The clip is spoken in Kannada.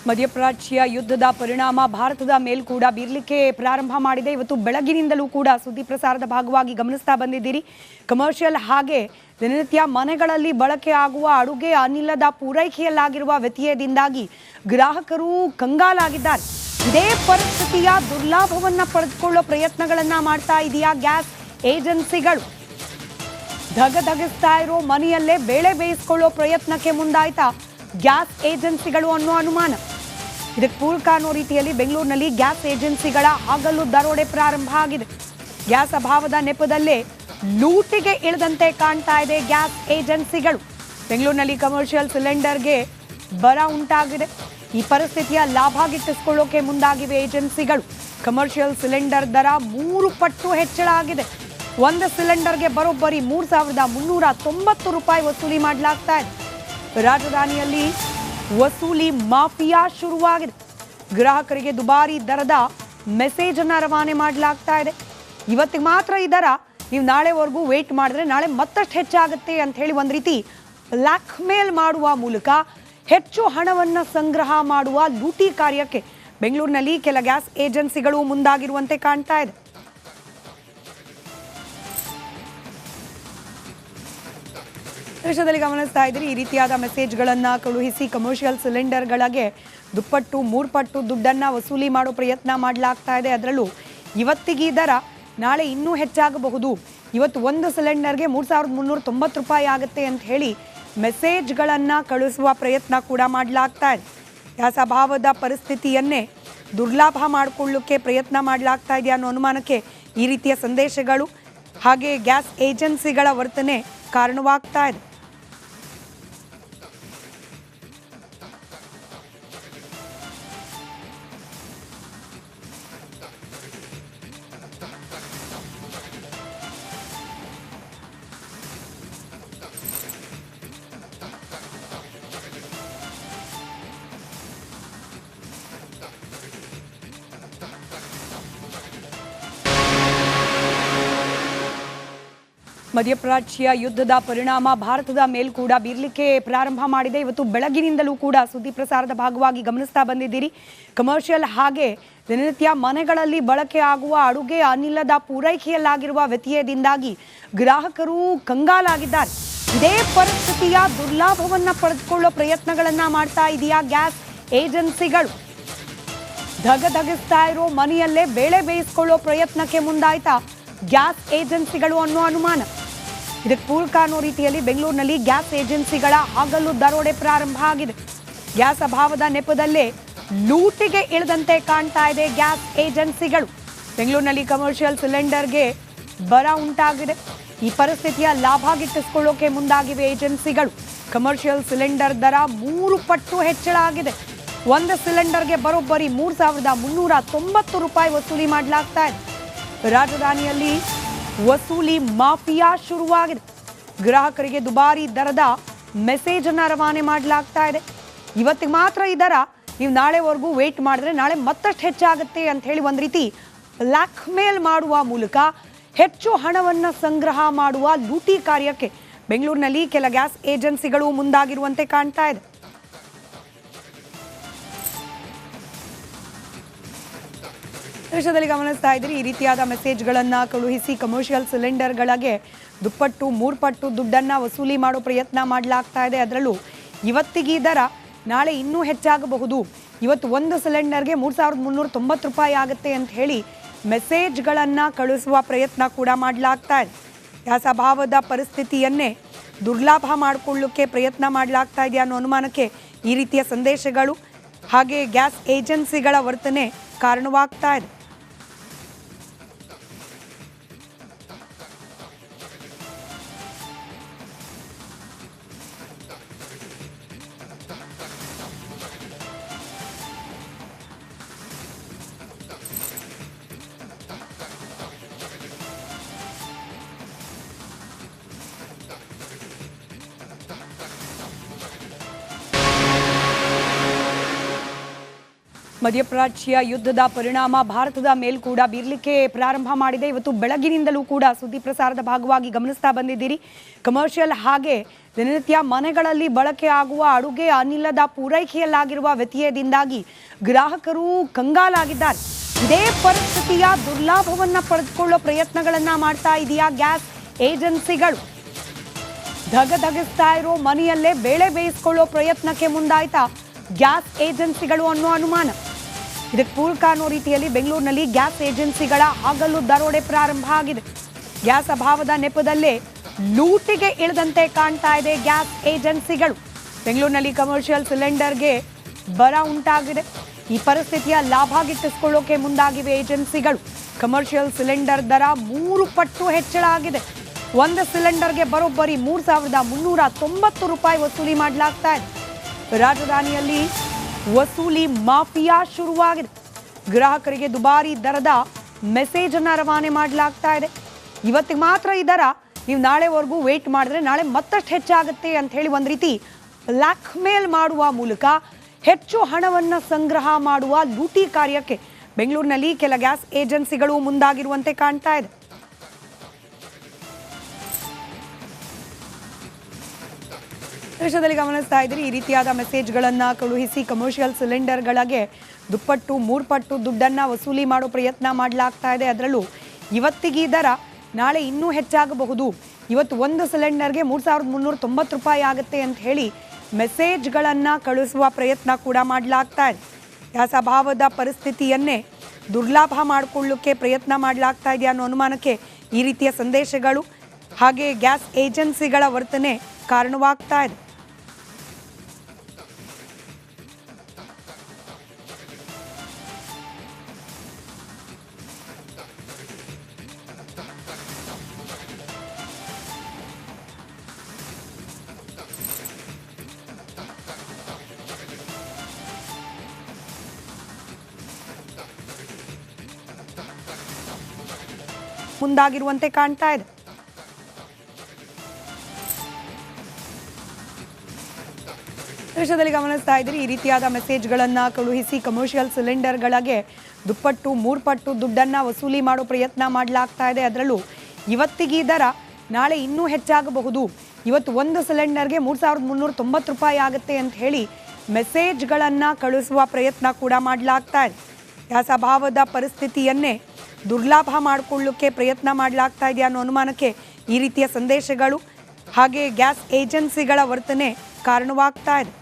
ಮಧ್ಯಪ್ರಾಚ್ಯ ಯುದ್ಧದ ಪರಿಣಾಮ ಭಾರತದ ಮೇಲ್ ಕೂಡ ಬೀರ್ಲಿಕ್ಕೆ ಪ್ರಾರಂಭ ಮಾಡಿದೆ. ಇವತ್ತು ಬೆಳಗಿನಿಂದಲೂ ಕೂಡ ಸುದ್ದಿ ಪ್ರಸಾರದ ಭಾಗವಾಗಿ ಗಮನಿಸ್ತಾ ಬಂದಿದ್ದೀರಿ. ಕಮರ್ಷಿಯಲ್ ಹಾಗೆ ದಿನನಿತ್ಯ ಮನೆಗಳಲ್ಲಿ ಬಳಕೆ ಆಗುವ ಅಡುಗೆ ಅನಿಲದ ಪೂರೈಕೆಯಲ್ಲಾಗಿರುವ ವ್ಯತ್ಯಯದಿಂದಾಗಿ ಗ್ರಾಹಕರು ಕಂಗಾಲಾಗಿದ್ದಾರೆ. ಇದೇ ಪರಿಸ್ಥಿತಿಯ ದುರ್ಲಾಭವನ್ನ ಪಡೆದುಕೊಳ್ಳೋ ಪ್ರಯತ್ನಗಳನ್ನ ಮಾಡ್ತಾ ಇದೆಯಾ ಗ್ಯಾಸ್ ಏಜೆನ್ಸಿಗಳು? ಧಗಧಗಿಸ್ತಾ ಇರೋ ಮನೆಯಲ್ಲೇ ಬೇಳೆ ಬೇಯಿಸಿಕೊಳ್ಳೋ ಪ್ರಯತ್ನಕ್ಕೆ ಮುಂದಾಯ್ತಾ ಗ್ಯಾಸ್ ಏಜೆನ್ಸಿಗಳು ಅನ್ನೋ ಅನುಮಾನ. ಇದಕ್ಕೆ ಪೂರಕ ಅನ್ನೋ ರೀತಿಯಲ್ಲಿ ಬೆಂಗಳೂರಿನಲ್ಲಿ ಗ್ಯಾಸ್ ಏಜೆನ್ಸಿಗಳ ಹಗಲು ದರೋಡೆ ಪ್ರಾರಂಭ ಆಗಿದೆ. ಗ್ಯಾಸ್ ಅಭಾವದ ನೆಪದಲ್ಲೇ ಲೂಟಿಗೆ ಇಳಿದಂತೆ ಕಾಣ್ತಾ ಇದೆ ಗ್ಯಾಸ್ ಏಜೆನ್ಸಿಗಳು. ಬೆಂಗಳೂರಿನಲ್ಲಿ ಕಮರ್ಷಿಯಲ್ ಸಿಲಿಂಡರ್ಗೆ ಬರ ಉಂಟಾಗಿದೆ. ಈ ಪರಿಸ್ಥಿತಿಯ ಲಾಭ ಗಿಟ್ಟಿಸಿಕೊಳ್ಳೋಕೆ ಮುಂದಾಗಿವೆ ಏಜೆನ್ಸಿಗಳು. ಕಮರ್ಷಿಯಲ್ ಸಿಲಿಂಡರ್ ದರ 3 ಪಟ್ಟು ಹೆಚ್ಚಳ ಆಗಿದೆ. ಒಂದು ಸಿಲಿಂಡರ್ಗೆ ಬರೋಬ್ಬರಿ 3,390 ರೂಪಾಯಿ ವಸೂಲಿ ಮಾಡಲಾಗ್ತಾ ಇದೆ. ರಾಜಧಾನಿಯಲ್ಲಿ ವಸೂಲಿ ಮಾಫಿಯಾ ಶುರುವಾಗಿದೆ. ಗ್ರಾಹಕರಿಗೆ ದುಬಾರಿ ದರದ ಮೆಸೇಜ್ ಅನ್ನು ರವಾನೆ ಮಾಡಲಾಗ್ತಾ ಇದೆ. ಇವತ್ತಿಗೆ ಮಾತ್ರ ಈ ದರ, ನೀವು ನಾಳೆವರೆಗೂ ವೇಟ್ ಮಾಡಿದ್ರೆ ನಾಳೆ ಮತ್ತಷ್ಟು ಹೆಚ್ಚಾಗುತ್ತೆ ಅಂತ ಹೇಳಿ ಒಂದು ರೀತಿ ಬ್ಲ್ಯಾಕ್ ಮೇಲ್ ಮಾಡುವ ಮೂಲಕ ಹೆಚ್ಚು ಹಣವನ್ನು ಸಂಗ್ರಹ ಮಾಡುವ ಲೂಟಿ ಕಾರ್ಯಕ್ಕೆ ಬೆಂಗಳೂರಿನಲ್ಲಿ ಕೆಲ ಗ್ಯಾಸ್ ಏಜೆನ್ಸಿಗಳು ಮುಂದಾಗಿರುವಂತೆ ಕಾಣ್ತಾ ಇದೆ. ದೇಶದಲ್ಲಿ ಗಮನಿಸ್ತಾ ಇದ್ದೀರಿ, ಈ ರೀತಿಯಾದ ಮೆಸೇಜ್ಗಳನ್ನು ಕಳುಹಿಸಿ ಕಮರ್ಷಿಯಲ್ ಸಿಲಿಂಡರ್ಗಳಿಗೆ 2 ಪಟ್ಟು 3 ಪಟ್ಟು ದುಡ್ಡನ್ನು ವಸೂಲಿ ಮಾಡೋ ಪ್ರಯತ್ನ ಮಾಡಲಾಗ್ತಾ ಇದೆ. ಅದರಲ್ಲೂ ಇವತ್ತಿಗೆ ದರ ನಾಳೆ ಇನ್ನೂ ಹೆಚ್ಚಾಗಬಹುದು. ಇವತ್ತು ಒಂದು ಸಿಲಿಂಡರ್ಗೆ 3,390 ರೂಪಾಯಿ ಆಗುತ್ತೆ ಅಂತ ಹೇಳಿ ಮೆಸೇಜ್ಗಳನ್ನು ಕಳುಹಿಸುವ ಪ್ರಯತ್ನ ಕೂಡ ಮಾಡಲಾಗ್ತಾ ಇದೆ. ಗ್ಯಾಸ್ ಅಭಾವದ ಪರಿಸ್ಥಿತಿಯನ್ನೇ ದುರ್ಲಾಭ ಮಾಡಿಕೊಳ್ಳೋಕ್ಕೆ ಪ್ರಯತ್ನ ಮಾಡಲಾಗ್ತಾ ಇದೆ ಅನ್ನೋ ಅನುಮಾನಕ್ಕೆ ಈ ರೀತಿಯ ಸಂದೇಶಗಳು ಹಾಗೆ ಗ್ಯಾಸ್ ಏಜೆನ್ಸಿಗಳ ವರ್ತನೆ ಕಾರಣವಾಗ್ತಾ ಇದೆ. ಮಧ್ಯಪ್ರಾಚ್ಯ ಯುದ್ಧದ ಪರಿಣಾಮ ಭಾರತದ ಮೇಲ್ ಕೂಡ ಬೀರ್ಲಿಕ್ಕೆ ಪ್ರಾರಂಭ ಮಾಡಿದೆ. ಇವತ್ತು ಬೆಳಗಿನಿಂದಲೂ ಕೂಡ ಸುದ್ದಿ ಪ್ರಸಾರದ ಭಾಗವಾಗಿ ಗಮನಿಸ್ತಾ ಬಂದಿದ್ದೀರಿ. ಕಮರ್ಷಿಯಲ್ ಹಾಗೆ ದಿನನಿತ್ಯ ಮನೆಗಳಲ್ಲಿ ಬಳಕೆ ಆಗುವ ಅಡುಗೆ ಅನಿಲದ ಪೂರೈಕೆಯಲ್ಲಾಗಿರುವ ವ್ಯತ್ಯಯದಿಂದಾಗಿ ಗ್ರಾಹಕರು ಕಂಗಾಲಾಗಿದ್ದಾರೆ. ಇದೇ ಪರಿಸ್ಥಿತಿಯ ದುರ್ಲಾಭವನ್ನ ಪಡೆದುಕೊಳ್ಳೋ ಪ್ರಯತ್ನಗಳನ್ನ ಮಾಡ್ತಾ ಇದೆಯಾ ಗ್ಯಾಸ್ ಏಜೆನ್ಸಿಗಳು? ಧಗಧಗಿಸ್ತಾ ಇರೋ ಮನೆಯಲ್ಲೇ ಬೇಳೆ ಬೇಯಿಸಿಕೊಳ್ಳೋ ಪ್ರಯತ್ನಕ್ಕೆ ಮುಂದಾಯ್ತಾ ಗ್ಯಾಸ್ ಏಜೆನ್ಸಿಗಳು ಅನ್ನೋ ಅನುಮಾನ. ಇದಕ್ಕೆ ಪೂರಕ ಅನ್ನೋ ರೀತಿಯಲ್ಲಿ ಬೆಂಗಳೂರಿನಲ್ಲಿ ಗ್ಯಾಸ್ ಏಜೆನ್ಸಿಗಳ ಹಗಲು ದರೋಡೆ ಪ್ರಾರಂಭ ಆಗಿದೆ. ಗ್ಯಾಸ್ ಅಭಾವದ ನೆಪದಲ್ಲೇ ಲೂಟಿಗೆ ಇಳಿದಂತೆ ಕಾಣ್ತಾ ಇದೆ ಗ್ಯಾಸ್ ಏಜೆನ್ಸಿಗಳು. ಬೆಂಗಳೂರಿನಲ್ಲಿ ಕಮರ್ಷಿಯಲ್ ಸಿಲಿಂಡರ್ಗೆ ಬರ ಉಂಟಾಗಿದೆ. ಈ ಪರಿಸ್ಥಿತಿಯ ಲಾಭ ಗಿಟ್ಟಿಸಿಕೊಳ್ಳೋಕೆ ಮುಂದಾಗಿವೆ ಏಜೆನ್ಸಿಗಳು. ಕಮರ್ಷಿಯಲ್ ಸಿಲಿಂಡರ್ ದರ 3 ಪಟ್ಟು ಹೆಚ್ಚಳ ಆಗಿದೆ. ಒಂದು ಸಿಲಿಂಡರ್ಗೆ ಬರೋಬ್ಬರಿ 3,390 ರೂಪಾಯಿ ವಸೂಲಿ ಮಾಡಲಾಗ್ತಾ ಇದೆ. ರಾಜಧಾನಿಯಲ್ಲಿ ವಸೂಲಿ ಮಾಫಿಯಾ ಶುರುವಾಗಿದೆ. ಗ್ರಾಹಕರಿಗೆ ದುಬಾರಿ ದರದ ಮೆಸೇಜ್ ಅನ್ನು ರವಾನೆ ಮಾಡಲಾಗ್ತಾ ಇದೆ. ಇವತ್ತಿಗೆ ಮಾತ್ರ ಈ ದರ, ನೀವು ನಾಳೆವರೆಗೂ ವೇಟ್ ಮಾಡಿದ್ರೆ ನಾಳೆ ಮತ್ತಷ್ಟು ಹೆಚ್ಚಾಗುತ್ತೆ ಅಂತ ಹೇಳಿ ಒಂದು ರೀತಿ ಬ್ಲ್ಯಾಕ್ ಮೇಲ್ ಮಾಡುವ ಮೂಲಕ ಹೆಚ್ಚು ಹಣವನ್ನು ಸಂಗ್ರಹ ಮಾಡುವ ಲೂಟಿ ಕಾರ್ಯಕ್ಕೆ ಬೆಂಗಳೂರಿನಲ್ಲಿ ಕೆಲ ಗ್ಯಾಸ್ ಏಜೆನ್ಸಿಗಳು ಮುಂದಾಗಿರುವಂತೆ ಕಾಣ್ತಾ ಇದೆ. ದೇಶದಲ್ಲಿ ಗಮನಿಸ್ತಾ ಇದ್ದೀರಿ, ಈ ರೀತಿಯಾದ ಮೆಸೇಜ್ಗಳನ್ನು ಕಳುಹಿಸಿ ಕಮರ್ಷಿಯಲ್ ಸಿಲಿಂಡರ್ಗಳಿಗೆ 2 ಪಟ್ಟು 3 ಪಟ್ಟು ದುಡ್ಡನ್ನು ವಸೂಲಿ ಮಾಡೋ ಪ್ರಯತ್ನ ಮಾಡಲಾಗ್ತಾ ಇದೆ. ಅದರಲ್ಲೂ ಇವತ್ತಿಗೆ ದರ ನಾಳೆ ಇನ್ನೂ ಹೆಚ್ಚಾಗಬಹುದು. ಇವತ್ತು ಒಂದು ಸಿಲಿಂಡರ್ಗೆ 3,390 ರೂಪಾಯಿ ಆಗುತ್ತೆ ಅಂತ ಹೇಳಿ ಮೆಸೇಜ್ಗಳನ್ನು ಕಳುಹಿಸುವ ಪ್ರಯತ್ನ ಕೂಡ ಮಾಡಲಾಗ್ತಾ ಇದೆ. ಗ್ಯಾಸ್ ಅಭಾವದ ಪರಿಸ್ಥಿತಿಯನ್ನೇ ದುರ್ಲಾಭ ಮಾಡಿಕೊಳ್ಳೋಕ್ಕೆ ಪ್ರಯತ್ನ ಮಾಡಲಾಗ್ತಾ ಇದೆ ಅನ್ನೋ ಅನುಮಾನಕ್ಕೆ ಈ ರೀತಿಯ ಸಂದೇಶಗಳು ಹಾಗೆ ಗ್ಯಾಸ್ ಏಜೆನ್ಸಿಗಳ ವರ್ತನೆ ಕಾರಣವಾಗ್ತಾ ಇದೆ. ಮಧ್ಯಪ್ರಾಚ್ಯ ಯುದ್ಧದ ಪರಿಣಾಮ ಭಾರತದ ಮೇಲ್ ಕೂಡ ಬೀರ್ಲಿಕ್ಕೆ ಪ್ರಾರಂಭ ಮಾಡಿದೆ. ಇವತ್ತು ಬೆಳಗಿನಿಂದಲೂ ಕೂಡ ಸುದ್ದಿ ಪ್ರಸಾರದ ಭಾಗವಾಗಿ ಗಮನಿಸ್ತಾ ಬಂದಿದ್ದೀರಿ. ಕಮರ್ಷಿಯಲ್ ಹಾಗೆ ದಿನನಿತ್ಯ ಮನೆಗಳಲ್ಲಿ ಬಳಕೆ ಆಗುವ ಅಡುಗೆ ಅನಿಲದ ಪೂರೈಕೆಯಲ್ಲಾಗಿರುವ ವ್ಯತ್ಯಯದಿಂದಾಗಿ ಗ್ರಾಹಕರು ಕಂಗಾಲಾಗಿದ್ದಾರೆ. ಇದೇ ಪರಿಸ್ಥಿತಿಯ ದುರ್ಲಾಭವನ್ನ ಪಡೆದುಕೊಳ್ಳೋ ಪ್ರಯತ್ನಗಳನ್ನ ಮಾಡ್ತಾ ಇದೆಯಾ ಗ್ಯಾಸ್ ಏಜೆನ್ಸಿಗಳು? ಧಗಧಗಿಸ್ತಾ ಇರೋ ಮನೆಯಲ್ಲೇ ಬೇಳೆ ಬೇಯಿಸ್ಕೊಳ್ಳೋ ಪ್ರಯತ್ನಕ್ಕೆ ಮುಂದಾಯ್ತಾ ಗ್ಯಾಸ್ ಏಜೆನ್ಸಿಗಳು ಅನ್ನೋ ಅನುಮಾನ. ಇದಕ್ಕೆ ಪೂರಕ ಅನ್ನೋ ರೀತಿಯಲ್ಲಿ ಬೆಂಗಳೂರಿನಲ್ಲಿ ಗ್ಯಾಸ್ ಏಜೆನ್ಸಿಗಳ ಹಗಲು ದರೋಡೆ ಪ್ರಾರಂಭ ಆಗಿದೆ. ಗ್ಯಾಸ್ ಅಭಾವದ ನೆಪದಲ್ಲೇ ಲೂಟಿಗೆ ಇಳಿದಂತೆ ಕಾಣ್ತಾ ಇದೆ ಗ್ಯಾಸ್ ಏಜೆನ್ಸಿಗಳು. ಬೆಂಗಳೂರಿನಲ್ಲಿ ಕಮರ್ಷಿಯಲ್ ಸಿಲಿಂಡರ್ಗೆ ಬರ ಉಂಟಾಗಿದೆ. ಈ ಪರಿಸ್ಥಿತಿಯ ಲಾಭ ಗಿಟ್ಟಿಸಿಕೊಳ್ಳೋಕೆ ಮುಂದಾಗಿವೆ ಏಜೆನ್ಸಿಗಳು. ಕಮರ್ಷಿಯಲ್ ಸಿಲಿಂಡರ್ ದರ 3 ಪಟ್ಟು ಹೆಚ್ಚಳ ಆಗಿದೆ. ಒಂದು ಸಿಲಿಂಡರ್ಗೆ ಬರೋಬ್ಬರಿ 3,390 ರೂಪಾಯಿ ವಸೂಲಿ ಮಾಡಲಾಗ್ತಾ ಇದೆ. ರಾಜಧಾನಿಯಲ್ಲಿ ವಸೂಲಿ ಮಾಫಿಯಾ ಶುರುವಾಗಿದೆ. ಗ್ರಾಹಕರಿಗೆ ದುಬಾರಿ ದರದ ಮೆಸೇಜ್ ಅನ್ನ ರವಾನೆ ಮಾಡಲಾಗ್ತಾ ಇದೆ. ಇವತ್ತಿಗೆ ಮಾತ್ರ ಈ ದರ, ನೀವು ನಾಳೆವರೆಗೂ ವೇಟ್ ಮಾಡಿದ್ರೆ ನಾಳೆ ಮತ್ತಷ್ಟು ಹೆಚ್ಚಾಗುತ್ತೆ ಅಂತ ಹೇಳಿ ಒಂದು ರೀತಿ ಬ್ಲ್ಯಾಕ್ ಮೇಲ್ ಮಾಡುವ ಮೂಲಕ ಹೆಚ್ಚು ಹಣವನ್ನು ಸಂಗ್ರಹ ಮಾಡುವ ಲೂಟಿ ಕಾರ್ಯಕ್ಕೆ ಬೆಂಗಳೂರಿನಲ್ಲಿ ಕೆಲ ಗ್ಯಾಸ್ ಏಜೆನ್ಸಿಗಳು ಮುಂದಾಗಿರುವಂತೆ ಕಾಣ್ತಾ ಇದೆ. ದೇಶದಲ್ಲಿ ಗಮನಿಸ್ತಾ ಇದ್ದೀರಿ, ಈ ರೀತಿಯಾದ ಮೆಸೇಜ್ಗಳನ್ನು ಕಳುಹಿಸಿ ಕಮರ್ಷಿಯಲ್ ಸಿಲಿಂಡರ್ಗಳಿಗೆ 2 ಪಟ್ಟು 3 ಪಟ್ಟು ದುಡ್ಡನ್ನು ವಸೂಲಿ ಮಾಡೋ ಪ್ರಯತ್ನ ಮಾಡಲಾಗ್ತಾ ಇದೆ. ಅದರಲ್ಲೂ ಇವತ್ತಿಗೆ ದರ ನಾಳೆ ಇನ್ನೂ ಹೆಚ್ಚಾಗಬಹುದು. ಇವತ್ತು ಒಂದು ಸಿಲಿಂಡರ್ಗೆ 3,390 ರೂಪಾಯಿ ಆಗುತ್ತೆ ಅಂತ ಹೇಳಿ ಮೆಸೇಜ್ಗಳನ್ನು ಕಳುಹಿಸುವ ಪ್ರಯತ್ನ ಕೂಡ ಮಾಡಲಾಗ್ತಾ ಇದೆ. ಗ್ಯಾಸ್ ಅಭಾವದ ಪರಿಸ್ಥಿತಿಯನ್ನೇ ದುರ್ಲಾಭ ಮಾಡಿಕೊಳ್ಳೋಕ್ಕೆ ಪ್ರಯತ್ನ ಮಾಡಲಾಗ್ತಾ ಇದೆ ಅನ್ನೋ ಅನುಮಾನಕ್ಕೆ ಈ ರೀತಿಯ ಸಂದೇಶಗಳು ಹಾಗೆ ಗ್ಯಾಸ್ ಏಜೆನ್ಸಿಗಳ ವರ್ತನೆ ಕಾರಣವಾಗ್ತಾ ಇದೆ. ಮುಂದಾಗಿರುವಂತೆ ಕಾಣ್ತಾ ಇದೆ. ದೇಶದಲ್ಲಿ ಗಮನಿಸ್ತಾ ಇದ್ದೀರಿ, ಈ ರೀತಿಯಾದ ಮೆಸೇಜ್ಗಳನ್ನು ಕಳುಹಿಸಿ ಕಮರ್ಷಿಯಲ್ ಸಿಲಿಂಡರ್ಗಳಿಗೆ 2 ಪಟ್ಟು 3 ಪಟ್ಟು ದುಡ್ಡನ್ನು ವಸೂಲಿ ಮಾಡೋ ಪ್ರಯತ್ನ ಮಾಡಲಾಗ್ತಾ ಇದೆ. ಅದರಲ್ಲೂ ಇವತ್ತಿಗೆ ದರ ನಾಳೆ ಇನ್ನೂ ಹೆಚ್ಚಾಗಬಹುದು. ಇವತ್ತು ಒಂದು ಸಿಲಿಂಡರ್ಗೆ 3,390 ರೂಪಾಯಿ ಆಗುತ್ತೆ ಅಂತ ಹೇಳಿ ಮೆಸೇಜ್ಗಳನ್ನು ಕಳುಹಿಸುವ ಪ್ರಯತ್ನ ಕೂಡ ಮಾಡಲಾಗ್ತಾ ಇದೆ. ಗ್ಯಾಸ್ ಅಭಾವದ ಪರಿಸ್ಥಿತಿಯನ್ನೇ ದುರ್ಲಾಭ ಮಾಡಿಕೊಳ್ಳೋಕ್ಕೆ ಪ್ರಯತ್ನ ಮಾಡಲಾಗ್ತಾ ಇದೆ ಅನ್ನೋ ಅನುಮಾನಕ್ಕೆ ಈ ರೀತಿಯ ಸಂದೇಶಗಳು ಹಾಗೆ ಗ್ಯಾಸ್ ಏಜೆನ್ಸಿಗಳ ವರ್ತನೆ ಕಾರಣವಾಗ್ತಾ ಇದೆ.